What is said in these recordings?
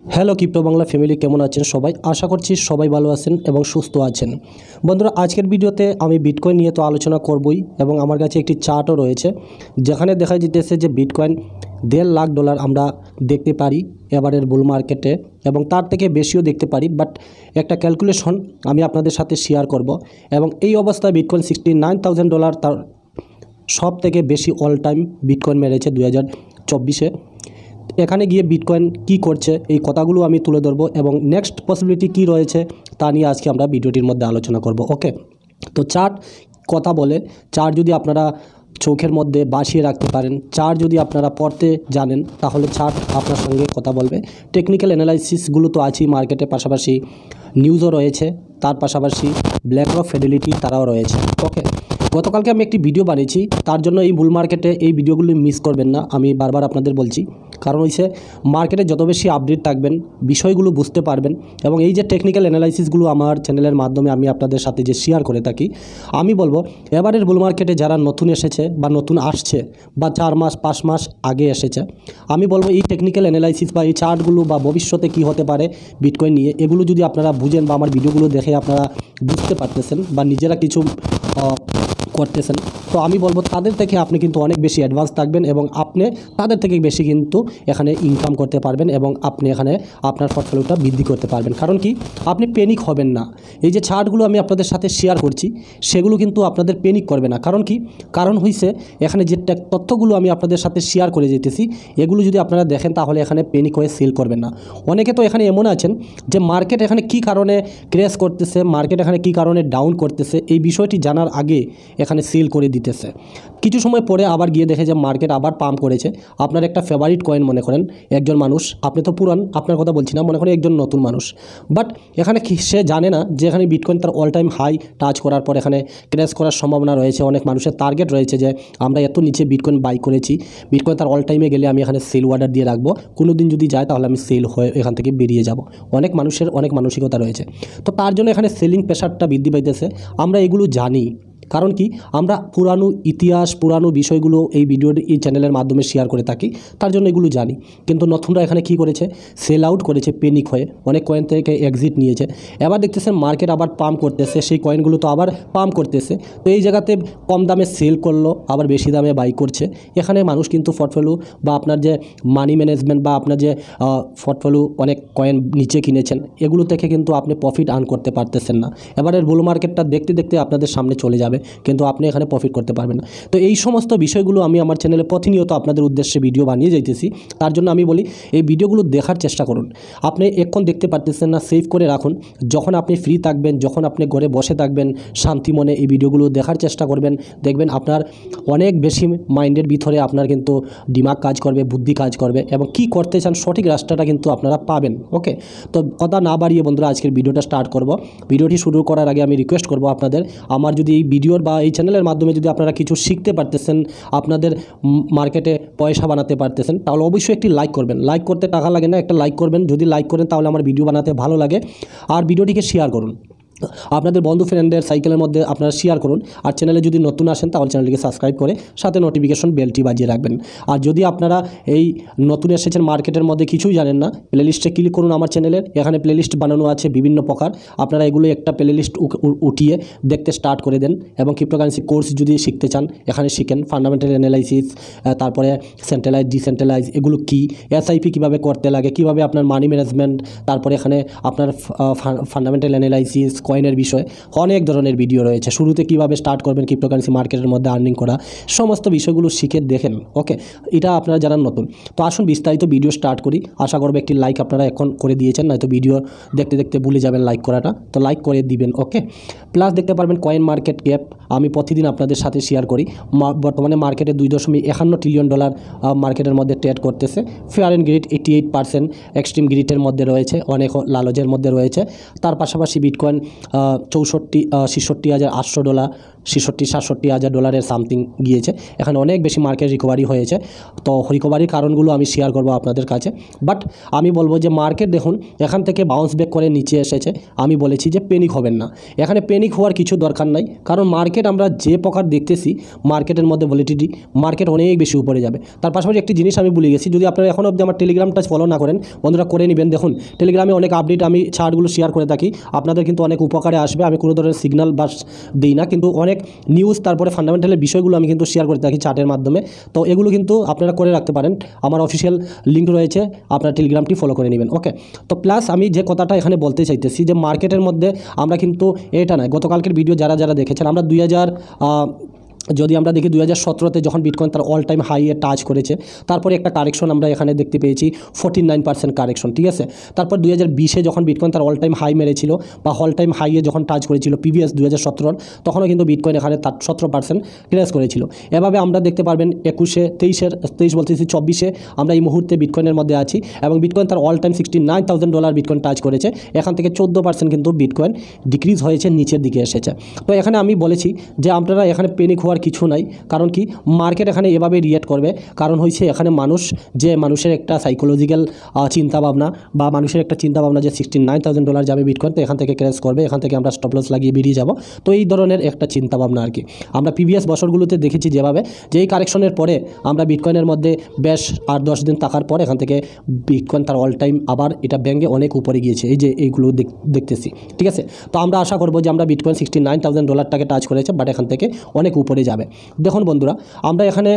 Hello crypto Bangla family, কেমন আছেন সবাই? আশা করছি সবাই ভালো আছেন এবং সুস্থ আছেন। বন্ধুরা, আজকের ভিডিওতে আমি বিটকয়েন নিয়ে তো আলোচনা করবই এবং আমার কাছে একটি চার্টও রয়েছে যেখানে দেখা যেতেছে যে বিটকয়েন $1.5 লাখ আমরা দেখতে পারি এবারের বুল মার্কেটে, এবং তার থেকে বেশিও দেখতে পারি। বাট একটা ক্যালকুলেশন আমি আপনাদের সাথে শেয়ার করব। এবং এই অবস্থায় বিটকয়েন $69,000 তার সব থেকে বেশি অল টাইম বিটকয়েন মেরেছে 2024-এ। এখানে গিয়ে বিটকয়েন কি করছে এই কথাগুলো আমি তুলে ধরবো এবং নেক্সট পসিবিলিটি কি রয়েছে তা নিয়ে আজকে আমরা ভিডিওটির মধ্যে আলোচনা করব। ওকে, তো চার্ট কথা বলে, চার্ট যদি আপনারা চোখের মধ্যে বাসিয়ে রাখতে পারেন, চার্ট যদি আপনারা পড়তে জানেন, তাহলে চার্ট আপনার সঙ্গে কথা বলবে। টেকনিক্যাল অ্যানালাইসিসগুলো তো আছেই মার্কেটে, পাশাপাশি নিউজও রয়েছে, তার পাশাপাশি ব্ল্যাকরক ফিডেলিটি তারাও রয়েছে। ওকে, গতকালকে আমি একটি ভিডিও বানিয়েছি, তার জন্য এই বুল মার্কেটে এই ভিডিওগুলি মিস করবেন না, আমি বারবার আপনাদের বলছি। কারণ হচ্ছে মার্কেটে যত বেশি আপডেট থাকবেন, বিষয়গুলো বুঝতে পারবেন। এবং এই যে টেকনিক্যাল অ্যানালাইসিসগুলো আমার চ্যানেলের মাধ্যমে আমি আপনাদের সাথে যে শেয়ার করে থাকি, আমি বলবো এবারের বুল মার্কেটে যারা নতুন এসেছে বা নতুন আসছে বা 4 মাস 5 মাস আগে এসেছে, আমি বলবো এই টেকনিক্যাল অ্যানালাইসিস বা এই চার্টগুলো বা ভবিষ্যতে কী হতে পারে বিটকয়েন নিয়ে, এগুলো যদি আপনারা বুঝেন বা আমার ভিডিওগুলো দেখে আপনারা বুঝতে পারতেছেন বা নিজেরা কিছু করতেছেন, তো আমি বলবো তাদের থেকে আপনি কিন্তু অনেক বেশি অ্যাডভান্স থাকবেন এবং আপনি তাদের থেকে বেশি কিন্তু এখানে ইনকাম করতে পারবেন এবং আপনি এখানে আপনার পোর্টফোলিওটা বৃদ্ধি করতে পারবেন। কারণ কি, আপনি প্যানিক হবেন না। এই যে চার্টগুলো আমি আপনাদের সাথে শেয়ার করছি, সেগুলো কিন্তু আপনাদের প্যানিক করবে না। কারণ কি, কারণ হইছে এখানে যে তথ্যগুলো আমি আপনাদের সাথে শেয়ার করে যেতেছি, এগুলো যদি আপনারা দেখেন তাহলে এখানে প্যানিক হয়ে সেল করবেন না। অনেকে তো এখানে এমন আছেন যে মার্কেট এখানে কী কারণে ক্র্যাশ করতেছে, মার্কেট এখানে কী কারণে ডাউন করতেছে, এই বিষয়টি জানার আগে এখানে সেল করে দিতেছে। কিছু সময় পরে আবার গিয়ে দেখে যে মার্কেট আবার পাম্প করেছে। আপনার একটা ফেভারিট কয়েন মনে করেন একজন মানুষ, আপনি তো পুরান, আপনার কথা বলছি না, মনে করেন একজন নতুন মানুষ, বাট এখানে সে জানে না যে এখানে বিটকয়েন তার অল টাইম হাই টাচ করার পর এখানে ক্র্যাশ করার সম্ভাবনা রয়েছে। অনেক মানুষের টার্গেট রয়েছে যে আমরা এত নিচে বিটকয়েন বাই করেছি, বিটকয়েন তার অল টাইমে গেলে আমি এখানে সেল অর্ডার দিয়ে রাখবো, কোনো দিন যদি যায় তাহলে আমি সেল হয়ে এখান থেকে বেরিয়ে যাব। অনেক মানুষের অনেক মানসিকতা রয়েছে, তো তার জন্য এখানে সেলিং প্রেশারটা বৃদ্ধি পাইতেছে। আমরা এগুলো জানি, কারণ কি, আমরা পুরানো ইতিহাস, পুরানো বিষয়গুলো এই ভিডিওর এই চ্যানেলের মাধ্যমে শেয়ার করে থাকি, তার জন্য এগুলো জানি। কিন্তু নতুনরা এখানে কি করেছে, সেল আউট করেছে প্যানিক হয়ে, অনেক কয়েন থেকে এক্সিট নিয়েছে। এবার দেখতেছেন মার্কেট আবার পাম্প করতেছে, সেই কয়েনগুলো তো আবার পাম্প করতেছে। তো এই জায়গাতে কম দামে সেল করলো, আবার বেশি দামে বাই করছে। এখানে মানুষ কিন্তু পোর্টফোলিও বা আপনার যে মানি ম্যানেজমেন্ট বা আপনার যে পোর্টফোলিও অনেক কয়েন নিচে কিনেছেন, এগুলো থেকে কিন্তু আপনি প্রফিট আর্ন করতে পারতেছেন না। এবারের বুল মার্কেটটা দেখতে দেখতে আপনাদের সামনে চলে যাবে, কিন্তু আপনি এখানে প্রফিট করতে পারবেন না। তো এই সমস্ত বিষয়গুলো আমি আমার চ্যানেলে প্রতিনিয়ত আপনাদের উদ্দেশ্যে ভিডিও বানিয়ে যাইতেছি। তার জন্য আমি বলি এই ভিডিওগুলো দেখার চেষ্টা করুন। আপনি এখন দেখতে পারতেছেন না, সেভ করে রাখুন। যখন আপনি ফ্রি থাকবেন, যখন আপনি ঘরে বসে থাকবেন, শান্তি মনে এই ভিডিওগুলো দেখার চেষ্টা করবেন। দেখবেন আপনার অনেক বেশি মাইন্ডের ভিতরে আপনার কিন্তু দিমাগ কাজ করবে, বুদ্ধি কাজ করবে এবং কি করতে চান সঠিক রাস্তাটা কিন্তু আপনারা পাবেন। ওকে, তো কথা না বাড়িয়ে বন্ধুরা আজকের ভিডিওটা স্টার্ট করব। ভিডিওটি শুরু করার আগে আমি রিকোয়েস্ট করব আপনাদের, আমার যদি এই ভিডিওর বা এই চ্যানেলের মাধ্যমে যদি আপনারা কিছু শিখতে পারতেছেন, আপনাদের মার্কেটে পয়সা বানাতে পারতেছেন, তাহলে অবশ্যই একটি লাইক করবেন। লাইক করতে টাকা লাগে না, একটা লাইক করবেন। যদি লাইক করেন তাহলে আমার ভিডিও বানাতে ভালো লাগে। আর ভিডিওটিকে শেয়ার করুন, আপনাদের বন্ধু ফ্রেন্ডের সাইকেলের মধ্যে আপনারা শেয়ার করুন। আর চ্যানেলে যদি নতুন আসেন তাহলে চ্যানেলটিকে সাবস্ক্রাইব করে সাথে নোটিফিকেশন বেলটি বাজিয়ে রাখবেন। আর যদি আপনারা এই নতুন এসেছেন, মার্কেটের মধ্যে কিছুই জানেন না, প্লেলিস্টে ক্লিক করুন আমার চ্যানেলের, এখানে প্লেলিস্ট বানানো আছে বিভিন্ন প্রকার। আপনারা এগুলো একটা প্লেলিস্ট উঠিয়ে দেখতে স্টার্ট করে দেন এবং ক্রিপ্টোকারেন্সি কোর্স যদি শিখতে চান এখানে শিখেন। ফান্ডামেন্টাল অ্যানালাইসিস, তারপরে সেন্ট্রালাইজ ডিসেন্ট্রালাইজ এগুলো কি, এসআইপি কীভাবে করতে লাগে, কীভাবে আপনার মানি ম্যানেজমেন্ট, তারপরে এখানে আপনার ফান্ডামেন্টাল অ্যানালাইসিস, কয়েনের বিষয়ে অনেক ধরনের ভিডিও রয়েছে। শুরুতে কিভাবে স্টার্ট করবেন ক্রিপ্টোকারেন্সি মার্কেটের মধ্যে আর্নিং করা, সমস্ত বিষয়গুলো শিখে দেখেন। ওকে, এটা আপনারা যারা নতুন, তো আসুন বিস্তারিত ভিডিও স্টার্ট করি। আশা করবো একটি লাইক আপনারা এখন করে দিয়েছেন, নয়তো ভিডিও দেখতে দেখতে ভুলে যাবেন লাইক করাটা, তো লাইক করে দিবেন। ওকে, প্লাস দেখতে পারবেন কয়েন মার্কেট ক্যাপ আমি প্রতিদিন আপনাদের সাথে শেয়ার করি। বর্তমানে মার্কেটে $2.51 ট্রিলিয়ন মার্কেটের মধ্যে ট্রেড করতেছে। ফেয়ার অ্যান্ড গ্রিড 88%, এক্সট্রিম গ্রিডের মধ্যে রয়েছে, অনেক লালজের মধ্যে রয়েছে। তার পাশাপাশি বিটকয়েন $66,800, 67,000 ডলারের সামথিং গিয়েছে। এখানে অনেক বেশি মার্কেট রিকভারি হয়েছে। তো রিকভারির কারণগুলো আমি শেয়ার করব আপনাদের কাছে। বাট আমি বলবো যে মার্কেট দেখুন এখান থেকে বাউন্স ব্যাক করে নিচে এসেছে। আমি বলেছি যে প্যানিক হবেন না, এখানে প্যানিক হওয়ার কিছু দরকার নাই, কারণ মার্কেট আমরা যে প্রকার দেখতেছি মার্কেটের মধ্যে ভলিটিলিটি, মার্কেট অনেক বেশি উপরে যাবে। তার পাশাপাশি একটি জিনিস আমি ভুলে গেছি, যদি আপনারা এখন অবধি আমার টেলিগ্রামটা ফলো না করেন বন্ধুরা করে নেবেন। দেখুন টেলিগ্রামে অনেক আপডেট আমি চার্টগুলো শেয়ার করে থাকি, আপনাদের কিন্তু অনেক উপকারে আসবে। আমি কোনো ধরনের সিগন্যাল বা দিই না, কিন্তু অনেক নিউজ তারপরে ফান্ডামেন্টালের বিষয়গুলো আমি কিন্তু শেয়ার করে থাকি চার্টের মাধ্যমে। তো এগুলো কিন্তু আপনারা করে রাখতে পারেন, আমার অফিসিয়াল লিঙ্ক রয়েছে, আপনার টেলিগ্রামটি ফলো করে নেবেন। ওকে, তো প্লাস আমি যে কথাটা এখানে বলতে চাইতেছি যে মার্কেটের মধ্যে আমরা কিন্তু এটা নয়, গতকালকের ভিডিও যারা যারা দেখেছেন, আমরা যদি আমরা দেখি 2017-তে যখন বিটকয়েন তার অল টাইম হাইয়ে টাচ করেছে, তারপরে একটা কারেকশন আমরা এখানে দেখতে পেয়েছি 49% কারেকশন, ঠিক আছে। তারপর 2020-এ যখন বিটকয়েন তার অল টাইম হাই মেরেছিল বা অল টাইম হাইয়ে যখন টাচ করেছিল প্রিভিয়াস 2017, তখনও কিন্তু বিটকয়েন এখানে তার 17% ক্র্যাশ করেছিল। এভাবে আমরা দেখতে পারবেন 21-এ 24-এ আমরা এই মুহূর্তে বিটকয়েনের মধ্যে আছি এবং বিটকয়েন তার অল টাইম $69,000 বিটকয়েন টাচ করেছে। এখান থেকে 14% কিন্তু বিটকয়েন ডিক্রিজ হয়েছে, নিচের দিকে এসেছে। তো এখানে আমি বলেছি যে আপনারা এখানে প্যানিক হওয়ার কিছু নাই, কারণ কি মার্কেট এখানে এভাবে রিয়েক্ট করবে, কারণ হয়েছে এখানে মানুষের একটা সাইকোলজিক্যাল চিন্তাভাবনা বা মানুষের একটা চিন্তাভাবনা যে $69,000 যাবে বিটকয়েন, তো এখান থেকে ক্র্যাশ করবে, এখান থেকে আমরা স্টপ লস লাগিয়ে বেরিয়ে যাব। তো এই ধরনের একটা চিন্তাভাবনা আর কি আমরা প্রিভিয়াস বছরগুলোতে দেখেছি, যেভাবে যে এই কারেকশনের পরে আমরা বিটকয়েনের মধ্যে বেশ 8-10 দিন থাকার পর এখান থেকে বিটকয়েন তার অল টাইম আবার এটা ব্যাঙ্গে অনেক উপরে গিয়েছে, এই যে এইগুলো দেখতেছি, ঠিক আছে। তো আমরা আশা করবো যে আমরা বিটকয়েন $69,000টাকে টাচ করেছে, বাট এখান থেকে অনেক উপরে যাবে। দেখুন বন্ধুরা, আমরা এখানে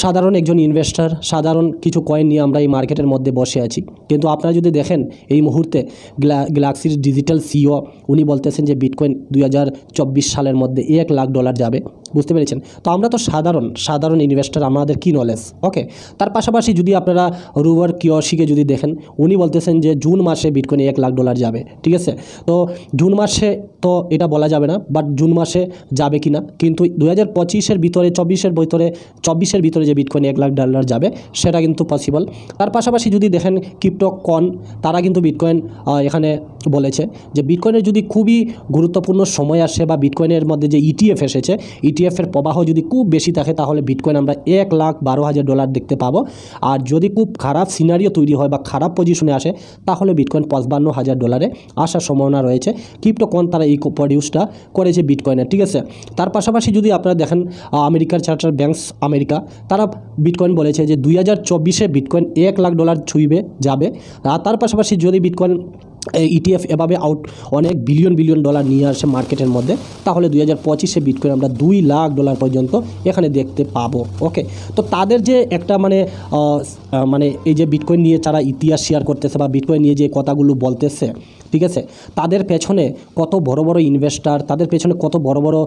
সাধারণ একজন ইনভেস্টর, সাধারণ কিছু কয়েন নিয়ে আমরা এই মার্কেটের মধ্যে বসে আছি, কিন্তু আপনারা যদি দেখেন এই মুহূর্তে গ্যালাক্সির ডিজিটাল সিইও উনি বলতেছেন যে বিটকয়েন 2024 সালের মধ্যে $1,00,000 যাবে, বুঝতে পেরেছেন। তো আমরা তো সাধারণ ইনভেস্টর, আমাদের কি নলেজ। ওকে, তার পাশাপাশি যদি আপনারা রুবার কিওশিকে যদি দেখেন, উনি বলতেছেন যে জুন মাসে বিটকয়েন $1,00,000 যাবে, ঠিক আছে। তো জুন মাসে তো এটা বলা যাবে না, বাট জুন মাসে যাবে কি না, কিন্তু 2025-এর ভিতরে 24-এর ভিতরে যে বিটকয়েন $1,00,000 যাবে সেটা কিন্তু পসিবল। তার পাশাপাশি যদি দেখেন ক্রিপ্টোকন, তারা কিন্তু বিটকয়েন এখানে বলেছে যে বিটকয়েনের যদি খুবই গুরুত্বপূর্ণ সময় আসে বা বিটকয়েনের মধ্যে যে ইটিএফ এসেছে, ইটিএফের প্রবাহ যদি খুব বেশি থাকে, তাহলে বিটকয়েন আমরা $1,12,000 দেখতে পাবো। আর যদি খুব খারাপ সিনারিও তৈরি হয় বা খারাপ পজিশনে আসে, তাহলে বিটকয়েন $55,000 আসার সম্ভাবনা রয়েছে। ক্রিপ্টোকন তারা এই প্রডিউসটা করেছে বিটকয়েনের, ঠিক আছে। তার পাশাপাশি যদি আপনারা দেখেন আমেরিকার চার্টার ব্যাংকস আমেরিকা, তারা বিটকয়েন বলেছে যে 2024-এ বিটকয়েন $1,00,000 ছুঁইবে যাবে। আর তার পাশাপাশি যদি বিটকয়েন ইটিএফ এভাবে অনেক বিলিয়ন ডলার নিয়ে আসে মার্কেটের মধ্যে, তাহলে 2025-এ বিটকয়েন আমরা $2,00,000 পর্যন্ত এখানে দেখতে পাবো। ওকে, তো তাদের যে একটা মানে এই যে বিটকয়েন নিয়ে যারা ইতিহাস শেয়ার করতেছে বা বিটকয়েন নিয়ে যে কথাগুলো বলতেছে, ঠিক আছে, তাদের পেছনে কত বড় বড় ইনভেস্টার, তাদের পেছনে কত বড় বড়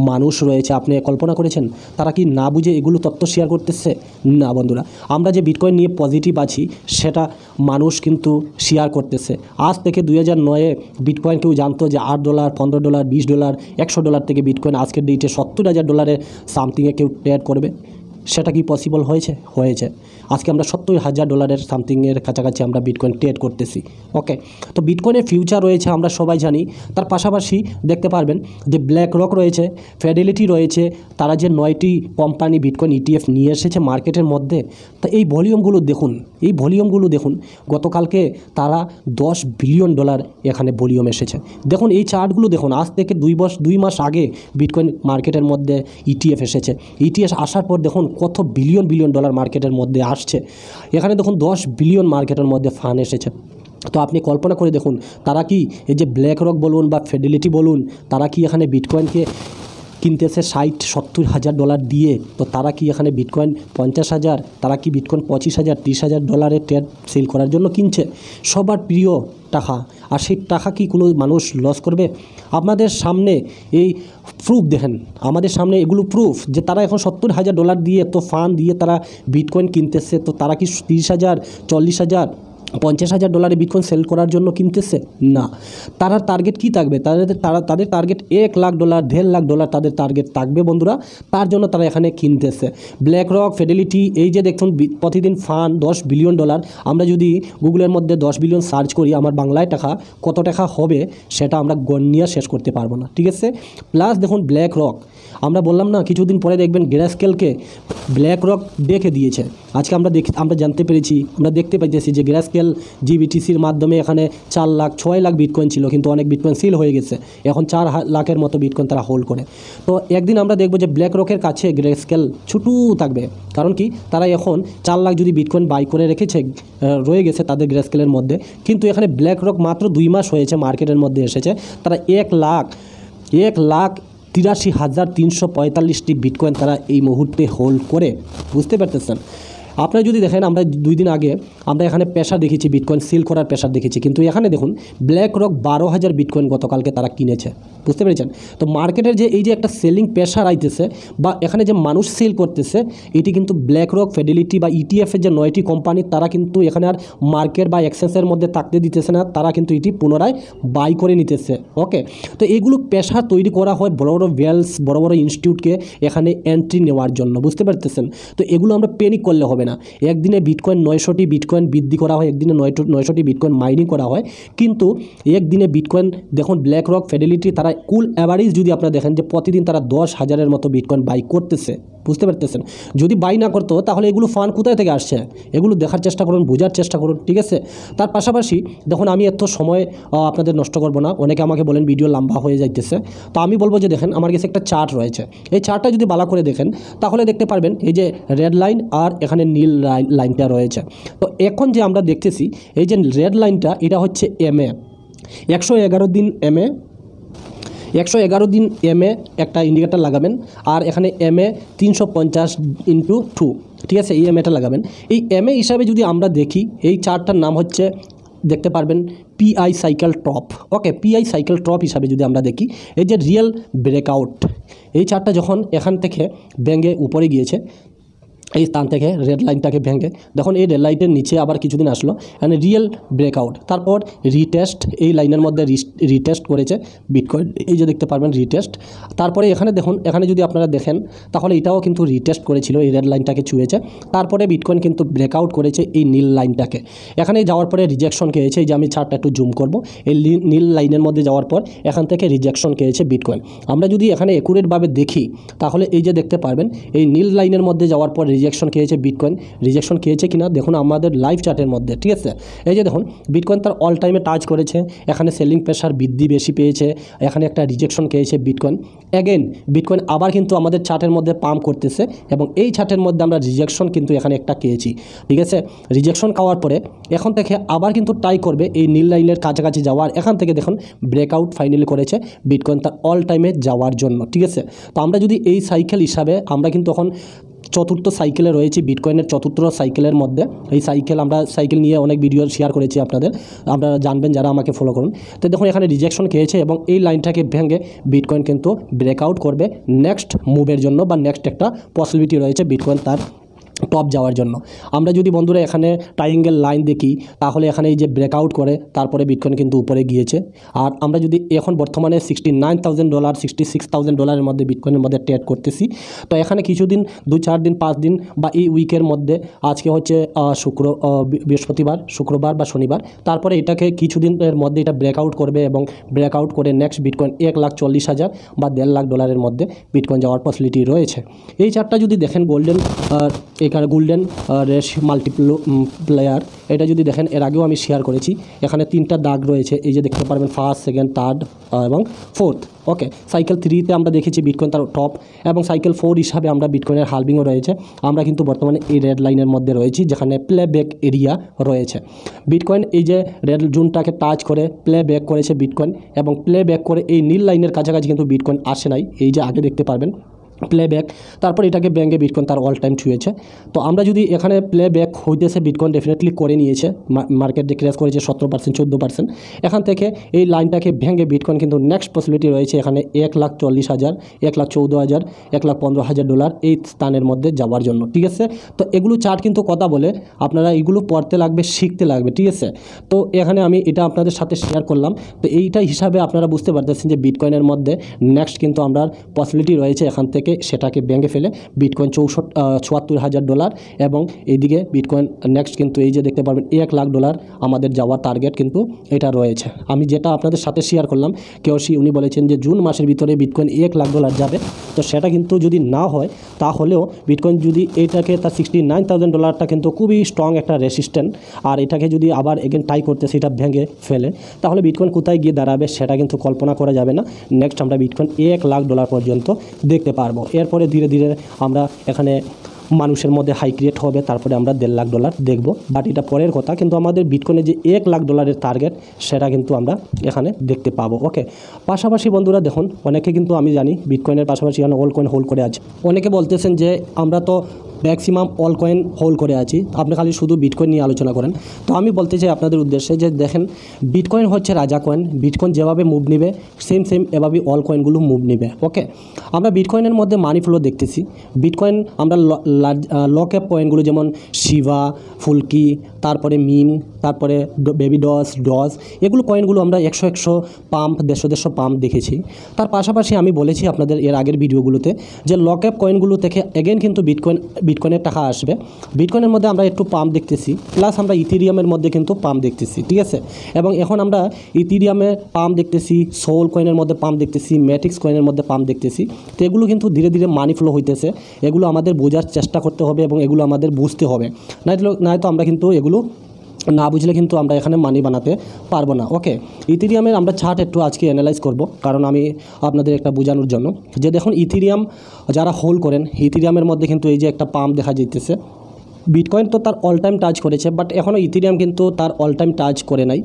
মানুষ রয়েছে, আপনি কল্পনা করেছেন? তারা কি না বুঝে এগুলো তথ্য শেয়ার করতেছে? না বন্ধুরা, আমরা যে বিটকয়েন নিয়ে পজিটিভ আছি সেটা মানুষ কিন্তু শেয়ার করতেছে। আজ থেকে 2009-এ বিটকয়েন কেউ জানতো যে $8, $15, $20, $100 থেকে বিটকয়েন আজকের ডেটে $70,000 সামথিংয়ে কেউ ট্রেড করবে? সেটা কি পসিবল হয়েছে? আজকে আমরা $70,000 সামথিংয়ের কাছাকাছি আমরা বিটকয়েন ট্রেড করতেছি। ওকে, তো বিটকয়েনের ফিউচার রয়েছে আমরা সবাই জানি। তার পাশাপাশি দেখতে পারবেন যে ব্ল্যাক রক রয়েছে, ফিডেলিটি রয়েছে, তারা যে 9টি কোম্পানি বিটকয়েন ইটিএফ নিয়ে এসেছে মার্কেটের মধ্যে। তো এই ভলিউমগুলো দেখুন, গতকালকে তারা $10 বিলিয়ন এখানে ভলিউম এসেছে। দেখুন এই চার্টগুলো দেখুন, আজ থেকে 2 মাস আগে বিটকয়েন মার্কেটের মধ্যে ইটিএফ এসেছে। ইটিএফ আসার পর দেখুন কত বিলিয়ন ডলার মার্কেটের মধ্যে আসছে। এখানে দেখুন 10 বিলিয়ন মার্কেটের মধ্যে ফান্ড এসেছে। তো আপনি কল্পনা করে দেখুন, তারা কি এই যে ব্ল্যাক রক বলুন বা ফিডেলিটি বলুন, তারা কি এখানে বিটকয়েনকে কিনতেছে $60-70,000 দিয়ে? তো তারা কি এখানে বিটকয়েন 50,000, তারা কি বিটকয়েন 25,000 $30,000 ট্রেড সেল করার জন্য কিনছে? সবার প্রিয় টাকা, আর সেই টাকা কি কোনো মানুষ লস করবে? আপনাদের সামনে এই প্রুফ দেখেন, আমাদের সামনে এগুলো প্রুফ যে তারা এখন $70,000 দিয়ে তো ফান্ড দিয়ে তারা বিটকয়েন কিনতেছে। তো তারা কি 30,000, 40,000 $50,000 বিটকয়েন সেল করার জন্য কিনতেছে না। তারা টার্গেট কি থাকবে? তাদের টার্গেট $1,00,000 $1,50,000 তাদের টার্গেট থাকবে বন্ধুরা। তার জন্য তারা এখানে কিনতেছে। ব্ল্যাক রক, ফিডেলিটি, এই যে দেখুন প্রতিদিন ফান্ড $10 বিলিয়ন। আমরা যদি গুগলের মধ্যে 10 বিলিয়ন সার্চ করি, আমার বাংলায় টাকা কত টাকা হবে সেটা আমরা গণিয়ে শেষ করতে পারবো না, ঠিক আছে। প্লাস দেখুন ব্ল্যাক রক, আমরা বললাম না কিছুদিন পরে দেখবেন গ্রেস্কেলকে ব্ল্যাক রক দেখে দিয়েছে। আজকে আমরা জানতে পেরেছি, আমরা দেখতে পাইতেছি যে গ্রেস্কেল জিবিটিসির মাধ্যমে এখানে 4 লাখ 6 লাখ বিটকয়েন ছিল, কিন্তু অনেক বিটকয়েন সিল হয়ে গেছে। এখন 4 লাখের মতো বিটকয়েন তারা হোল্ড করে। তো একদিন আমরা দেখব যে ব্ল্যাক রকের কাছে গ্রেস্কেল ছুটু থাকবে। কারণ কি, তারা এখন 4 লাখ যদি বিটকয়েন বাই করে রেখেছে, রয়ে গেছে তাদের গ্রেস্কেলের মধ্যে। কিন্তু এখানে ব্ল্যাক রক মাত্র 2 মাস হয়েছে মার্কেটের মধ্যে এসেছে, তারা 1,83,345টি বিটকয়েন তারা এই মুহূর্তে হোল্ড করে। বুঝতে পারতেছেন? আপনারা যদি দেখেন, আমরা 2 দিন আগে আমরা এখানে প্রেশার দেখেছি, বিটকয়েন সিল করার প্রেশার দেখেছি, কিন্তু এখানে দেখুন ব্ল্যাক রক 12,000 বিটকয়েন গতকালকে তারা কিনেছে। বুঝতে পেরেছেন? তো মার্কেটের যে এই যে একটা সেলিং প্রেশার আইতেছে বা এখানে যে মানুষ সেল করতেছে, এটি কিন্তু ব্ল্যাক রক, ফিডেলিটি বা ইটিএফের যে 9টি কোম্পানি, তারা কিন্তু এখানে আর মার্কেট বা এক্সচেঞ্জের মধ্যে থাকতে দিতেছে না, তারা কিন্তু এটি পুনরায় বাই করে নিতেছে। ওকে, তো এগুলো প্রেশার তৈরি করা হয় বড় বড় ওয়েলস, বড় বড় ইনস্টিটিউটকে এখানে এন্ট্রি নেওয়ার জন্য। বুঝতে পারতেছেন? তো এগুলো আমরা পেনিক করলে হবে না। একদিনে বিটকয়েন 900টি বিটকয়েন বৃদ্ধি করা হয়, একদিনে 900টি বিটকয়েন মাইনিং করা হয়, কিন্তু একদিনে বিটকয়েন দেখুন ব্ল্যাক রক, ফিডেলিটি, তারা কুল অ্যাভারেজ যদি আপনারা দেখেন যে প্রতিদিন তারা 10,000-এর মতো বিটকয়েন বাই করতেছে। বুঝতে পারতেছেন? যদি বাই না করতো তাহলে এগুলো ফান্ড কোথায় থেকে আসছে, এগুলো দেখার চেষ্টা করুন, বোঝার চেষ্টা করুন, ঠিক আছে। তার পাশাপাশি দেখুন, আমি এত সময় আপনাদের নষ্ট করব না, অনেকে আমাকে বলেন ভিডিও লম্বা হয়ে যাইতেছে, তো আমি বলবো যে দেখেন আমার কাছে একটা চার্ট রয়েছে। এই চার্টটা যদি ভালো করে দেখেন তাহলে দেখতে পারবেন এই যে রেড লাইন আর এখানে নীল লাইনটা রয়েছে। তো এখন যে আমরা দেখতেছি এই যে রেড লাইনটা, এটা হচ্ছে এমএ, 111 দিন এমএ, 111 দিন এমএ একটা ইন্ডিকেটার লাগাবেন। আর এখানে এমএ 350x2, ঠিক আছে, এই এমএটা লাগাবেন। এই এমএ হিসাবে যদি আমরা দেখি, এই চার্টটার নাম হচ্ছে, দেখতে পারবেন, পিআই সাইকেল টপ। ওকে, পিআই সাইকেল টপ হিসাবে যদি আমরা দেখি, এই যে রিয়েল ব্রেকআউট, এই চার্টটা যখন এখান থেকে ভেঙে উপরে গিয়েছে, এই স্থান থেকে রেড লাইনটাকে ভেঙে, দেখুন এই রেড লাইনের নিচে আবার কিছুদিন আসলো, মানে রিয়েল ব্রেকআউট, তারপর রিটেস্ট, এই লাইনের মধ্যে রিটেস্ট করেছে বিটকয়েন, এই যে দেখতে পারবেন রিটেস্ট। তারপরে এখানে দেখুন, এখানে যদি আপনারা দেখেন তাহলে এটাও কিন্তু রিটেস্ট করেছিল, এই রেড লাইনটাকে ছুঁয়েছে। তারপরে বিটকয়েন কিন্তু ব্রেকআউট করেছে এই নীল লাইনটাকে, এখানে যাওয়ার পরে রিজেকশন খেয়েছে। এই যে আমি চার্টটা একটু জুম করব, এই নীল লাইনের মধ্যে যাওয়ার পর এখান থেকে রিজেকশন খেয়েছে বিটকয়েন। আমরা যদি এখানে একুরেটভাবে দেখি তাহলে এই যে দেখতে পারবেন এই নীল লাইনের মধ্যে যাওয়ার পর রিজেকশন খেয়েছে বিটকয়েন। রিজেকশন খেয়েছে কিনা দেখুন আমাদের লাইভ চার্টের মধ্যে, ঠিক আছে। এই যে দেখুন বিটকয়েন তার অল টাইমে টাচ করেছে, এখানে সেলিং প্রেশার বৃদ্ধি বেশি পেয়েছে, এখানে একটা রিজেকশন খেয়েছে বিটকয়েন। অ্যাগেন বিটকয়েন আবার কিন্তু আমাদের চার্টের মধ্যে পাম্প করতেছে, এবং এই চার্টের মধ্যে আমরা রিজেকশন কিন্তু এখানে একটা খেয়েছি, ঠিক আছে। রিজেকশন খাওয়ার পরে এখন থেকে আবার কিন্তু ট্রাই করবে এই নীল লাইনের কাছাকাছি যাওয়ার। এখান থেকে দেখুন ব্রেকআউট ফাইনালি করেছে বিটকয়েন তার অল টাইমে যাওয়ার জন্য, ঠিক আছে। তো আমরা যদি এই সাইকেল হিসাবে, আমরা কিন্তু এখন চতুর্থ সাইকেলে রয়েছে, বিটকয়েনের চতুর্থ সাইকেলের মধ্যে। এই আমরা সাইকেল নিয়ে অনেক ভিডিও শেয়ার করেছি আপনাদের, আপনারা জানবেন যারা আমাকে ফলো করুন। তো দেখুন এখানে রিজেকশন খেয়েছে, এবং এই লাইনটাকে ভেঙে বিটকয়েন কিন্তু ব্রেকআউট করবে নেক্সট মুভের জন্য, বা নেক্সট একটা পসিবিলিটি রয়েছে বিটকয়েন তার টপ যাওয়ার জন্য। আমরা যদি বন্ধুরা এখানে ট্রায়াঙ্গেল লাইন দেখি তাহলে এখানে এই যে ব্রেকআউট করে তারপরে বিটকয়েন কিন্তু উপরে গিয়েছে। আর আমরা যদি এখন বর্তমানে $69,000 $66,000 মধ্যে বিটকয়েনের মধ্যে ট্রেড করতেছি। তো এখানে কিছুদিন 2-4 দিন 5 দিন বা এই উইকের মধ্যে, আজকে হচ্ছে বৃহস্পতিবার, শুক্রবার বা শনিবার, তারপরে এটাকে কিছুদিনের মধ্যে এটা ব্রেকআউট করবে, এবং ব্রেকআউট করে নেক্সট বিটকয়েন $1,40,000 বা $1,50,000 মধ্যে বিটকয়েন যাওয়ার পসিবিলিটি রয়েছে। এই চার্টটা যদি দেখেন গোল্ডেন এখানে গোল্ডেন রেশ মাল্টিপ্লায়ার, এটা যদি দেখেন এর আগেও আমি শেয়ার করেছি, এখানে 3টা দাগ রয়েছে, এই যে দেখতে পারবেন, ফার্স্ট, সেকেন্ড, থার্ড এবং ফোর্থ। ওকে, সাইকেল 3তে আমরা দেখেছি বিটকয়েন তার টপ, এবং সাইকেল 4 হিসাবে আমরা বিটকয়েনের হালভিংও রয়েছে। আমরা কিন্তু বর্তমানে এই রেড লাইনের মধ্যে রয়েছি, যেখানে প্লেব্যাক এরিয়া রয়েছে। বিটকয়েন এই যে রেড জোনটাকে টাচ করে প্লেব্যাক করেছে বিটকয়েন, এবং প্লেব্যাক করে এই নীল লাইনের কাছাকাছি কিন্তু বিটকয়েন আসে নাই, এই যে আগে দেখতে পারবেন প্লেব্যাক, তারপর এটাকে ব্যাঙ্কে বিটকয়েন তার অল টাইম ছুঁয়েছে। তো আমরা যদি এখানে প্লেব্যাক হইতেছে বিটকয়েন ডেফিনেটলি করে নিয়েছে, মার্কেট যে ক্র্যাশ করেছে 17% 14%, এখান থেকে এই লাইনটাকে ভেঙে বিটকয়েন কিন্তু নেক্সট পসিবিলিটি রয়েছে এখানে 1,40,000, 1,14,000, 1,15,000 ডলার এই স্থানের মধ্যে যাওয়ার জন্য, ঠিক আছে। তো এগুলো চার্ট কিন্তু কথা বলে, আপনারা এগুলো পড়তে লাগবে, শিখতে লাগবে, ঠিক আছে। তো এখানে আমি এটা আপনাদের সাথে শেয়ার করলাম। তো এইটা হিসাবে আপনারা বুঝতে পারতেছেন যে বিটকয়েনের মধ্যে নেক্সট কিন্তু আমরা পসিবিলিটি রয়েছে এখান থেকে সেটাকে ভেঙে ফেলে বিটকয়েন 74,000 ডলার, এবং এইদিকে বিটকয়েন নেক্সট কিন্তু এই যে দেখতে পারবেন 1,00,000 ডলার আমাদের যাওয়ার টার্গেট কিন্তু এটা রয়েছে। আমি যেটা আপনাদের সাথে শেয়ার করলাম, কেওসি উনি বলেছেন যে জুন মাসের ভিতরে বিটকয়েন 1,00,000 ডলার যাবে। তো সেটা কিন্তু যদি না হয় তাহলেও বিটকয়েন যদি এইটাকে তার 69,000 ডলারটা কিন্তু খুবই স্ট্রং একটা রেসিস্ট্যান্ট, আর এটাকে যদি আবার এগেন টাই করতে সেটা ভেঙে ফেলে তাহলে বিটকয়েন কোথায় গিয়ে দাঁড়াবে সেটা কিন্তু কল্পনা করা যাবে না। নেক্সট আমরা বিটকয়েন 1,00,000 ডলার পর্যন্ত দেখতে পারবো। এরপরে ধীরে ধীরে আমরা এখানে মানুষের মধ্যে হাই ক্রিয়েট হবে, তারপরে আমরা 1,50,000 ডলার দেখব। বাট এটা পরের কথা, কিন্তু আমাদের বিটকয়েনের যে 1,00,000 ডলারের টার্গেট সেটা কিন্তু আমরা এখানে দেখতে পাবো। ওকে, পাশাপাশি বন্ধুরা দেখুন, অনেকে কিন্তু আমি জানি বিটকয়েনের পাশাপাশি এখানে অল কয়েন হোল্ড করে আছে। অনেকে বলতেছেন যে আমরা তো ম্যাক্সিমাম অল কয়েন হোল্ড করে আছি, আপনি খালি শুধু বিটকয়েন নিয়ে আলোচনা করেন। তো আমি বলতে চাই আপনাদের উদ্দেশ্যে যে দেখেন, বিটকয়েন হচ্ছে রাজা কয়েন। বিটকয়েন যেভাবে মুভ নেবে সেম এভাবে অল কয়েনগুলো মুভ নেবে। ওকে, আমরা বিটকয়েনের মধ্যে মানি ফ্লো দেখতেছি। বিটকয়েন আমরা ল ক্যাপ কয়েনগুলো যেমন শিবা, ফুলকি, তারপরে মিম, তারপরে বেবি ডস এগুলো কয়েনগুলো আমরা 100 পাম্প 150 পাম্প দেখেছি। তার পাশাপাশি আমি বলেছি আপনাদের এর আগের ভিডিওগুলোতে যে ল ক্যাপ কয়েনগুলো থেকে এগেন কিন্তু বিটকয়েনের টাকা আসবে। বিটকয়েনের মধ্যে আমরা একটু পাম্প দেখতেছি, প্লাস আমরা ইথেরিয়ামের মধ্যে কিন্তু পাম্প দেখতেছি, ঠিক আছে। এবং এখন আমরা ইথেরিয়ামে পাম্প দেখতেছি, সোল কয়েনের মধ্যে পাম্প দেখতেছি, ম্যাটিক্স কয়েনের মধ্যে পাম্প দেখতেছি। তো এগুলো কিন্তু ধীরে ধীরে মানি ফ্লো হইতেছে। এগুলো আমাদের বোঝার চেষ্টা করতে হবে এবং এগুলো আমাদের বুঝতে হবে, নয়তো আমরা কিন্তু এগুলো না বুঝলে কিন্তু আমরা এখানে মানি বানাতে পারবো না। ওকে, ইথেরিয়ামের আমরা চার্ট একটু আজকে অ্যানালাইজ করব, কারণ আমি আপনাদের একটা বোঝানোর জন্য যে দেখুন, ইথেরিয়াম যারা হোল্ড করেন, ইথেরিয়ামের মধ্যে কিন্তু এই যে একটা পাম্প দেখা যাইতেছে। বিটকয়েন তো তার অল টাইম টাচ করেছে, বাট এখনও ইথেরিয়াম কিন্তু তার অল টাইম টাচ করে নাই।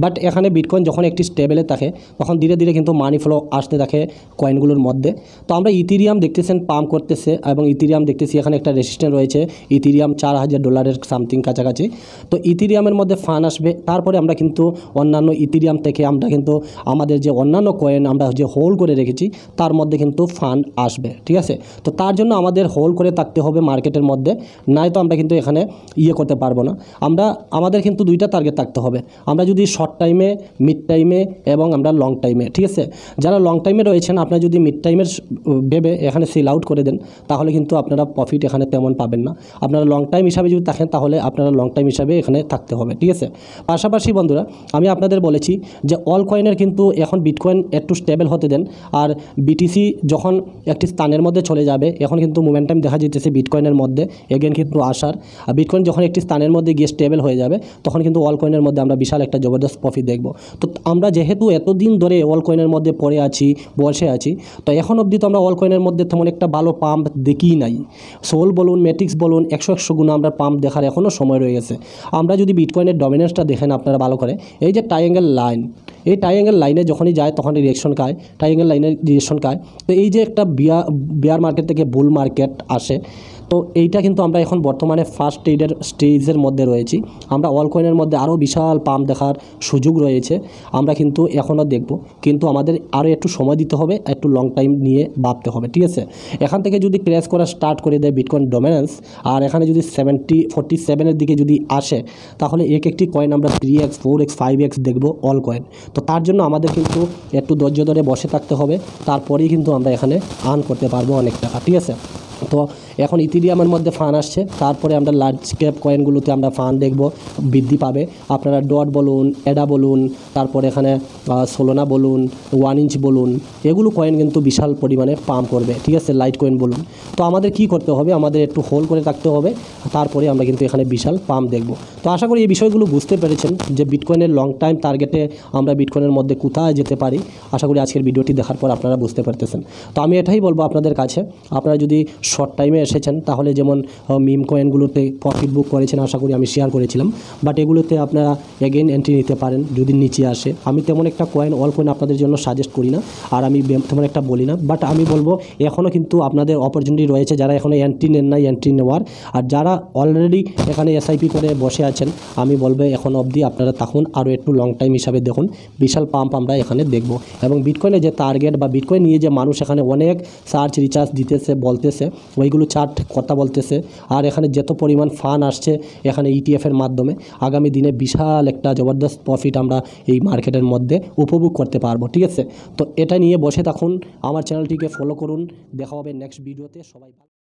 বাট এখানে বিটকয়েন যখন একটি স্টেবেলে থাকে তখন ধীরে ধীরে কিন্তু মানি ফ্লো আসতে থাকে কয়েনগুলোর মধ্যে। তো আমরা ইথেরিয়াম দেখতেছেন পাম্প করতেছে, এবং ইথেরিয়াম দেখতেছি এখানে একটা রেজিস্ট্যান্স রয়েছে, ইথেরিয়াম 4,000 ডলারের সামথিং কাছাকাছি। তো ইথেরিয়ামের মধ্যে ফান্ড আসবে, তারপরে আমরা কিন্তু অন্যান্য ইথেরিয়াম থেকে আমরা কিন্তু আমাদের যে অন্যান্য কয়েন আমরা যে হোল্ড করে রেখেছি তার মধ্যে কিন্তু ফান্ড আসবে, ঠিক আছে। তো তার জন্য আমাদের হোল্ড করে থাকতে হবে মার্কেটের মধ্যে, নয়তো আমরা কিন্তু এখানে করতে পারবো না। আমাদের কিন্তু দুইটা টার্গেট থাকতে হবে। আমরা যদি শর্ট টাইমে, মিড টাইমে এবং আমরা লং টাইমে, ঠিক আছে। যারা লং টাইমে রয়েছেন, আপনারা যদি মিড টাইমের ভেবে এখানে সেল আউট করে দেন তাহলে কিন্তু আপনারা প্রফিট এখানে তেমন পাবেন না। আপনারা লং টাইম হিসাবে যদি থাকেন তাহলে আপনারা লং টাইম হিসাবে এখানে থাকতে হবে, ঠিক আছে। পাশাপাশি বন্ধুরা আমি আপনাদের বলেছি যে অল কয়েনের কিন্তু এখন বিটকয়েন একটু স্টেবল হতে দেন, আর বিটিসি যখন একটি স্থানের মধ্যে চলে যাবে, এখন কিন্তু মোমেন্টাম দেখা যেতেছে বিটকয়েনের মধ্যে এগেন কিন্তু আসার। আর বিটকয়েন যখন একটি স্থানের মধ্যে গিয়ে স্টেবল হয়ে যাবে তখন কিন্তু অল কয়েনের মধ্যে আমরা বিশাল একটা জবরদস্ত প্রফিট দেখব। তো আমরা যেহেতু এতদিন ধরে অল কয়েনের মধ্যে পড়ে আছি, বসে আছি, তো এখন অবধি তো আমরা অল কয়েনের মধ্যে তেমন একটা ভালো পাম্প দেখিই নাই। সোল বলুন, ম্যাট্রিক্স বলুন, 100 গুণ আমরা পাম্প দেখার এখনও সময় রয়ে গেছে। আমরা যদি বিটকয়েনের ডমিনেন্সটা দেখেন আপনারা ভালো করে, এই যে ট্রায়াঙ্গেল লাইন, এই ট্রায়াঙ্গেল লাইনে যখনই যায় তখনই রিয়েকশন খায়, ট্রায়াঙ্গেল লাইনের রিয়েকশন খায়। তো এই যে একটা বিয়ার মার্কেট থেকে বুল মার্কেট আসে, তো এইটা কিন্তু আমরা এখন বর্তমানে ফার্স্ট স্টেজের মধ্যে রয়েছি। আমরা অল কয়েনের মধ্যে আরও বিশাল পাম্প দেখার সুযোগ রয়েছে, আমরা কিন্তু এখনও দেখব, কিন্তু আমাদের আরও একটু সময় দিতে হবে, একটু লং টাইম নিয়ে ভাবতে হবে, ঠিক আছে। এখান থেকে যদি ক্র্যাশ করা স্টার্ট করে দেয় বিটকয়েন ডমিনেন্স, আর এখানে যদি 47 দিকে যদি আসে তাহলে একটি কয়েন আমরা 3x 4x 5x দেখব অল কয়েন। তো তার জন্য আমাদের কিন্তু একটু ধৈর্য ধরে বসে থাকতে হবে, তারপরেই কিন্তু আমরা এখানে আর্ন করতে পারবো অনেক টাকা, ঠিক আছে। তো এখন ইথেরিয়ামের মধ্যে ফান্ড আসছে, তারপরে আমরা লার্জ ক্যাপ কয়েনগুলোতে আমরা ফান্ড দেখব বৃদ্ধি পাবে। আপনারা ডট বলুন, এডা বলুন, তারপরে এখানে সোলোনা বলুন, 1 ইঞ্চ বলুন, এগুলো কয়েন কিন্তু বিশাল পরিমাণে পাম্প করবে, ঠিক আছে। লাইট কয়েন বলুন। তো আমাদের কি করতে হবে, আমাদের একটু হোল্ড করে থাকতে হবে, তারপরে আমরা কিন্তু এখানে বিশাল পাম্প দেখব। তো আশা করি এই বিষয়গুলো বুঝতে পেরেছেন যে বিটকয়েনের লং টাইম টার্গেটে আমরা বিটকয়েনের মধ্যে কোথায় যেতে পারি। আশা করি আজকের ভিডিওটি দেখার পর আপনারা বুঝতে পারতেছেন। তো আমি এটাই বলবো আপনাদের কাছে, আপনারা যদি শর্ট টাইমে এসেছেন, তাহলে যেমন মিম কয়েনগুলোতে প্রফিট বুক করেছেন, আশা করি আমি শেয়ার করেছিলাম, বাট এগুলোতে আপনারা এগেইন এন্ট্রি নিতে পারেন যদি নিচে আসে। আমি তেমন একটা কয়েন অল কয়েন আপনাদের জন্য সাজেস্ট করি না, আর আমি তেমন একটা বলি না, বাট আমি বলবো এখনও কিন্তু আপনাদের অপরচুনিটি রয়েছে যারা এখনও এন্ট্রি নেন নাই এন্ট্রি নেওয়ার, আর যারা অলরেডি এখানে এসআইপি করে বসে আছেন আমি বলবো এখন অবধি আপনারা তখন আরও একটু লং টাইম হিসাবে দেখুন, বিশাল পাম্প আমরা এখানে দেখব। এবং বিটকয়েনে যে টার্গেট বা বিটকয়েন নিয়ে যে মানুষ এখানে অনেক সার্চ রিচার্জ দিতেছে বলতেছে, ওইগুলো চার্ট কথা বলতেছে, আর এখানে যত পরিমাণ ফান্ড আসছে এখানে ইটিএফের মাধ্যমে আগামী দিনে বিশাল একটা জবরদস্ত প্রফিট আমরা এই মার্কেটের মধ্যে উপভোগ করতে পারবো। ঠিক আছে, তো এটা নিয়ে বসে থাকুন, আমার চ্যানেলটিকে ফলো করুন, দেখা হবে নেক্সট ভিডিওতে। সবাই